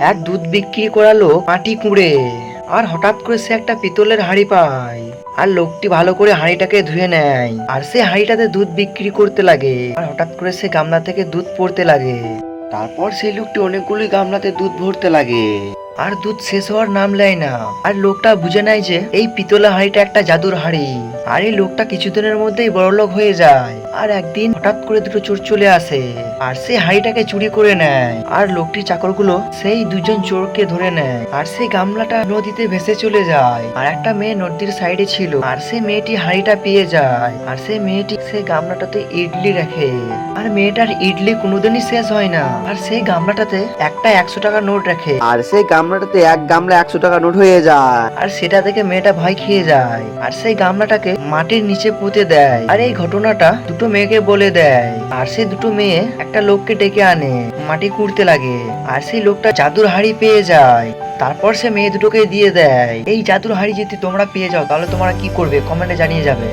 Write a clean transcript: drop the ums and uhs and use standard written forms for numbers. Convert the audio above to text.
এক দুধ বিক্রি করা লোক মাটি কুড়ে আর হঠাৎ করে সে একটা পিতলের হাঁড়ি পায়। আর লোকটি ভালো করে হাঁড়িটাকে ধুয়ে নেয় আর সে হাঁড়িটাতে দুধ বিক্রি করতে লাগে। আর হঠাৎ করে সে গামলা থেকে দুধ পড়তে লাগে। তারপর সেই লোকটি অনেকগুলি গামলাতে দুধ ভরতে লাগে আর দুধ শেষ হওয়ার নাম নেয় না। আর লোকটা বুঝে নেয় যে এই পিতলের হাঁড়িটা একটা জাদুর হাঁড়ি। আর এই লোকটা কিছুদিনের মধ্যেই বড়লোক হয়ে যায়। আর একদিন হঠাৎ করে দুটো চোর চলে আসে আর সেই হাঁড়িটাকে চুরি করে নেয়। আর লোকটির চাকরগুলো সেই দুজন চোরকে ধরে নেয় আর সেই গামলাটা নদীতে ভেসে চলে যায়। আর একটা মেয়ে নদীর সাইডে ছিল আর সেই মেয়েটি হাঁড়িটা পেয়ে যায়। আর সেই মেয়েটি সেই গামলাটাতে ইডলি রাখে। আর মেয়েটার ইডলি কোনোদিনই শেষ হয় না। আর সেই গামলাটাতে একটা 100 টাকা নোট রাখে আর সেই গামলাটাতে এক গামলা 100 টাকা নোট হয়ে যায়। আর সেটা থেকে মেয়েটা ভয় খেয়ে যায় আর সেই গামলাটাকে মাটির নিচে পুঁতে দেয়। আর এই ঘটনাটা দুটো মেয়েকে বলে দেয়। আর সেই দুটো মেয়ে একটা লোককে ডেকে আনে, মাটি কুড়তে লাগে। আর সেই লোকটা জাদুর হাড়ি পেয়ে যায়। তারপর সে মেয়ে দুটোকে দিয়ে দেয়। এই জাদুর হাড়ি যদি তোমরা পেয়ে যাও তাহলে তোমরা কি করবে কমেন্টে জানিয়ে যাবে।